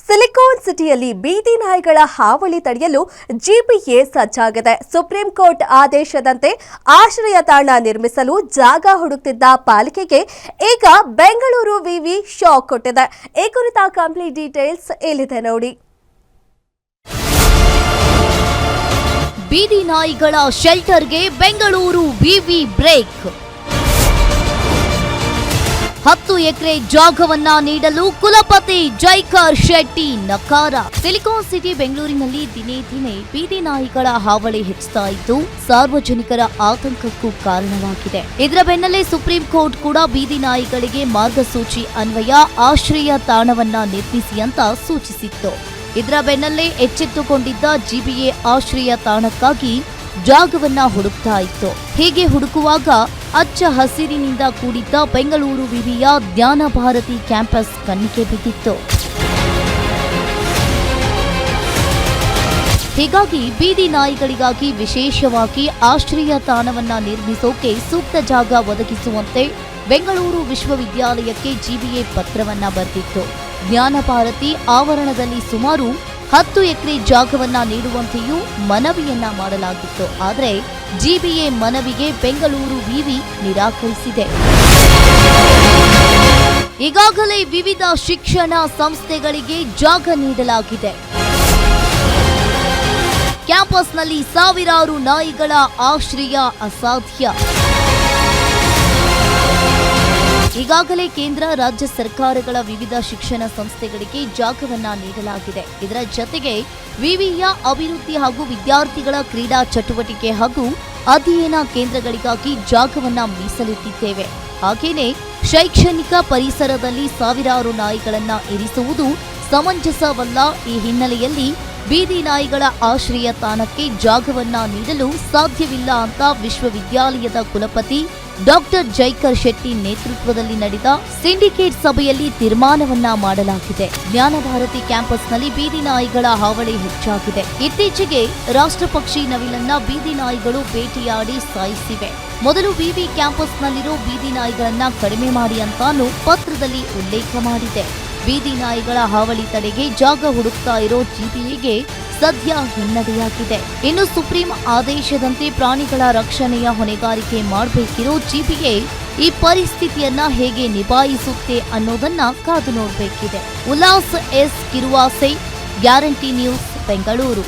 Silicon ಸಿಟಿಯಲ್ಲಿ ಬೀದಿ ನಾಯಿಗಳ ಹಾವಳಿ ತಡೆಯಲು ಜಿಬಿಎ ಸಜ್ಜಾಗಿದೆ. ಸುಪ್ರೀಂ ಕೋರ್ಟ್ ಆದೇಶದಂತೆ ಆಶ್ರಯ ತಾಣ ನಿರ್ಮಿಸಲು ಜಾಗ ಹುಡುಕ್ತಿದ್ದ ಪಾಲಿಕೆಗೆ ಈಗ ಬೆಂಗಳೂರು ವಿವಿ ಶಾಕ್ ಕೊಟ್ಟಿದೆ. ಈ ಕುರಿತ ಕಂಪ್ಲೀಟ್ ಡೀಟೇಲ್ಸ್ ಇಲ್ಲಿದೆ ನೋಡಿ. ಬೀದಿ ನಾಯಿಗಳ ಶೆಲ್ಟರ್ಗೆ ಬೆಂಗಳೂರು ವಿವಿ ಬ್ರೇಕ್. 10 ಎಕರೆ ಜಾಗವನ್ನ ನೀಡಲು ಕುಲಪತಿ ಜೈಕರ್ ಶೆಟ್ಟಿ ನಕಾರ. ಸಿಲಿಕಾನ್ ಸಿಟಿ ಬೆಂಗಳೂರಿನಲ್ಲಿ ದಿನೇ ದಿನೇ ಬೀದಿ ನಾಯಿಗಳ ಹಾವಳಿ ಹೆಚ್ಚುತ್ತಾ ಇದ್ದು ಸಾರ್ವಜನಿಕರ ಆತಂಕಕ್ಕೂ ಕಾರಣವಾಗಿದೆ. ಇದರ ಬೆನ್ನಲ್ಲೇ ಸುಪ್ರೀಂ ಕೋರ್ಟ್ ಕೂಡ ಬೀದಿ ನಾಯಿಗಳಿಗೆ ಮಾರ್ಗಸೂಚಿ ಅನ್ವಯ ಆಶ್ರಯ ತಾಣವನ್ನ ನಿರ್ಮಿಸಿ ಅಂತ ಸೂಚಿಸಿತ್ತು. ಇದರ ಬೆನ್ನಲ್ಲೇ ಎಚ್ಚೆತ್ತುಕೊಂಡಿದ್ದ ಜಿಬಿಎ ಆಶ್ರಯ ತಾಣಕ್ಕಾಗಿ ಜಾಗವನ್ನ ಹುಡುಕ್ತಾ ಇತ್ತು. ಹೀಗೆ ಹುಡುಕುವಾಗ ಹಚ್ಚ ಹಸಿರಿನಿಂದ ಕೂಡಿದ್ದ ಬೆಂಗಳೂರು ವಿವಿಯ ಜ್ಞಾನ ಭಾರತಿ ಕ್ಯಾಂಪಸ್ ಕಣ್ಣಿಗೆ ಬಿದ್ದಿತ್ತು. ಹೀಗಾಗಿ ಬೀದಿ ನಾಯಿಗಳಿಗಾಗಿ ವಿಶೇಷವಾಗಿ ಆಶ್ರಯ ತಾಣವನ್ನ ನಿರ್ಮಿಸೋಕೆ ಸೂಕ್ತ ಜಾಗ ಒದಗಿಸುವಂತೆ ಬೆಂಗಳೂರು ವಿಶ್ವವಿದ್ಯಾಲಯಕ್ಕೆ ಜಿಬಿಎ ಪತ್ರವನ್ನ ಬರೆದಿತ್ತು. ಜ್ಞಾನ ಭಾರತಿ ಆವರಣದಲ್ಲಿ ಸುಮಾರು 10 ಎಕರೆ ಜಾಗವನ್ನ ನೀಡುವಂತೆಯೂ ಮನವಿಯನ್ನ ಮಾಡಲಾಗಿತ್ತು. ಆದರೆ ಜಿಬಿಎ ಮನವಿಗೆ ಬೆಂಗಳೂರು ವಿವಿ ನಿರಾಕರಿಸಿದೆ. ಈಗಾಗಲೇ ವಿವಿಧ ಶಿಕ್ಷಣ ಸಂಸ್ಥೆಗಳಿಗೆ ಜಾಗ ನೀಡಲಾಗಿದೆ. ಕ್ಯಾಂಪಸ್ನಲ್ಲಿ ಸಾವಿರಾರು ನಾಯಿಗಳ ಆಶ್ರಯ ಅಸಾಧ್ಯ. ಈಗಾಗಲೇ ಕೇಂದ್ರ ರಾಜ್ಯ ಸರ್ಕಾರಗಳ ವಿವಿಧ ಶಿಕ್ಷಣ ಸಂಸ್ಥೆಗಳಿಗೆ ಜಾಗವನ್ನ ನೀಡಲಾಗಿದೆ. ಇದರ ಜತೆಗೆ ವಿವಿಯ ಅಭಿವೃದ್ಧಿ ಹಾಗೂ ವಿದ್ಯಾರ್ಥಿಗಳ ಕ್ರೀಡಾ ಚಟುವಟಿಕೆ ಹಾಗೂ ಅಧ್ಯಯನ ಕೇಂದ್ರಗಳಿಗಾಗಿ ಜಾಗವನ್ನ ಮೀಸಲಿಟ್ಟಿದ್ದೇವೆ. ಹಾಗೇನೆ ಶೈಕ್ಷಣಿಕ ಪರಿಸರದಲ್ಲಿ ಸಾವಿರಾರು ನಾಯಿಗಳನ್ನ ಇರಿಸುವುದು ಸಮಂಜಸವಲ್ಲ. ಈ ಹಿನ್ನೆಲೆಯಲ್ಲಿ ಬೀದಿ ನಾಯಿಗಳ ಆಶ್ರಯ ತಾಣಕ್ಕೆ ಜಾಗವನ್ನ ನೀಡಲು ಸಾಧ್ಯವಿಲ್ಲ ಅಂತ ವಿಶ್ವವಿದ್ಯಾಲಯದ ಕುಲಪತಿ ಡಾಕ್ಟರ್ ಜೈಕರ್ ಶೆಟ್ಟಿ ನೇತೃತ್ವದಲ್ಲಿ ನಡೆದ ಸಿಂಡಿಕೇಟ್ ಸಭೆಯಲ್ಲಿ ತೀರ್ಮಾನವನ್ನ ಮಾಡಲಾಗಿದೆ. ಜ್ಞಾನ ಭಾರತಿ ಕ್ಯಾಂಪಸ್ನಲ್ಲಿ ಬೀದಿ ನಾಯಿಗಳ ಹಾವಳಿ ಹೆಚ್ಚಾಗಿದೆ. ಇತ್ತೀಚೆಗೆ ರಾಷ್ಟ್ರಪಕ್ಷಿ ನವಿಲನ್ನ ಬೀದಿ ನಾಯಿಗಳು ಬೇಟೆಯಾಡಿ ಸಾಯಿಸಿವೆ. ಮೊದಲು ವಿವಿ ಕ್ಯಾಂಪಸ್ನಲ್ಲಿರೋ ಬೀದಿ ನಾಯಿಗಳನ್ನ ಕಡಿಮೆ ಮಾಡಿ ಅಂತಾನು ಪತ್ರದಲ್ಲಿ ಉಲ್ಲೇಖ ಮಾಡಿದೆ. ಬೀದಿ ನಾಯಿಗಳ ಹಾವಳಿ ತಡೆಗೆ ಜಾಗ ಹುಡುಕ್ತಾ ಇರೋ ಜಿಬಿಎಗೆ ಸದ್ಯ ಹಿನ್ನಡೆಯಾಗಿದೆ. ಇನ್ನು ಸುಪ್ರೀಂ ಆದೇಶದಂತೆ ಪ್ರಾಣಿಗಳ ರಕ್ಷಣೆಯ ಹೊಣೆಗಾರಿಕೆ ಮಾಡಬೇಕಿರೋ ಜಿಬಿಎ ಈ ಪರಿಸ್ಥಿತಿಯನ್ನ ಹೇಗೆ ನಿಭಾಯಿಸುತ್ತೆ ಅನ್ನೋದನ್ನ ಕಾದು ನೋಡಬೇಕಿದೆ. Ullas S Kiruvase, guarantee news, Bengaluru.